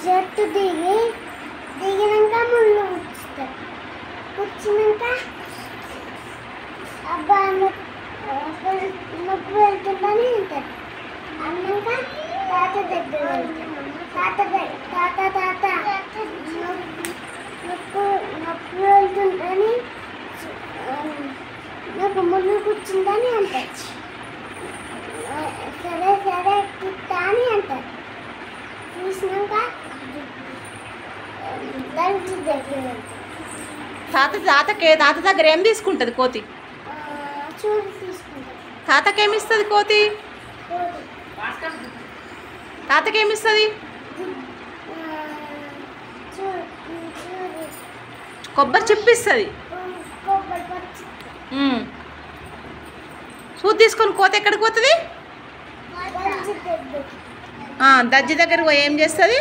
చెట్టు దిగినాక ముళ్ళు కూర్చుతారు. కూర్చున్నాక అబ్బా నొప్పి వెళ్తుందని అంటారు. అన్నాక తాత దగ్గర వెళ్తారు. తాత నొప్పి వెళ్తుందని నాకు ముళ్ళు కూర్చుందని అంటారు. సరే తిట్టా అని అంటారు. చూసినాక దంచి దగ్గర వెళ్తారు. తాత దగ్గర ఏం తీసుకుంటుంది కోతి? చూడు తీసుకుంటారు. తాతకేమిస్తుంది కోతి? తాతకేమిస్తుంది? కొబ్బరి చెప్పిస్తుంది. సూది తీసుకొని కోతి ఎక్కడికి పోతుంది? దజ్జి దగ్గర పోయి ఏం చేస్తుంది?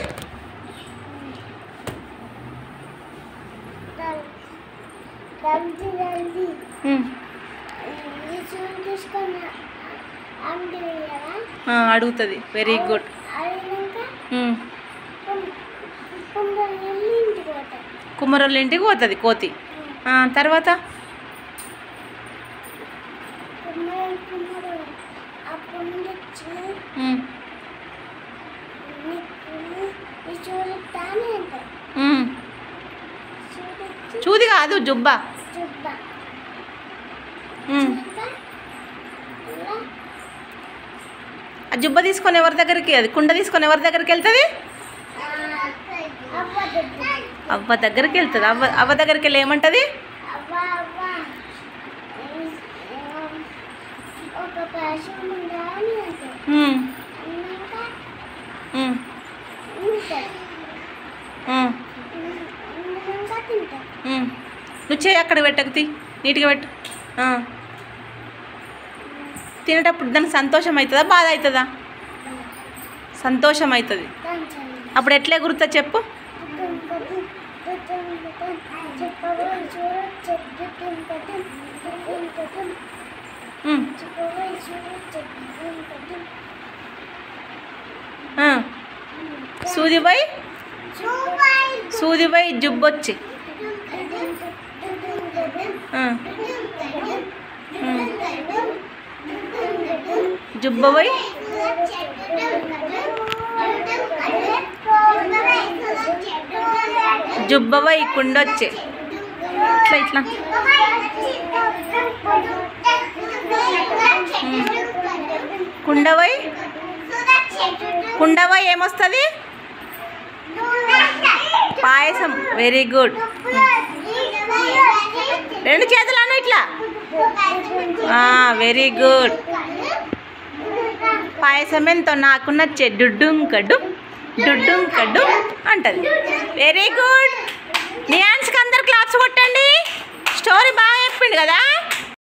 అడుగుతుంది. Very good. కుమ్మరోళ్ళ ఇంటికి పోతుంది కోతి. తర్వాత చూది కాదు, జుబ్బా. ఆ జుబ్బ తీసుకొని ఎవరి దగ్గరికి, అది కుండ తీసుకొని ఎవరి దగ్గరికి వెళ్తుంది? అవ్వ దగ్గరికి వెళ్తుంది. అవ్వ దగ్గరికి వెళ్ళి ఏమంటుంది? నువ్వు చేయి అక్కడ పెట్టకుతి, నీట్గా పెట్టు. తినేటప్పుడు దానికి సంతోషం అవుతుందా, బాధ అవుతుందా? సంతోషం అవుతుంది. అప్పుడు ఎట్లా ఎగురుతా చెప్పు? సూదిపై జుబ్బొచ్చి జుబ్బపై జుబ్బపై కుండొచ్చే. ఇట్లా కుండవై ఏమొస్తుంది? పాయసం. Very good. రెండు చేతులను ఇట్లా. Very good. పాయసం ఎంతో నాకు నచ్చే డుడ్డుం కడ్డు అంటది. Very good. నియాన్స్కి అందరు క్లాప్స్ కొట్టండి. స్టోరీ బాగా చెప్పిండు కదా.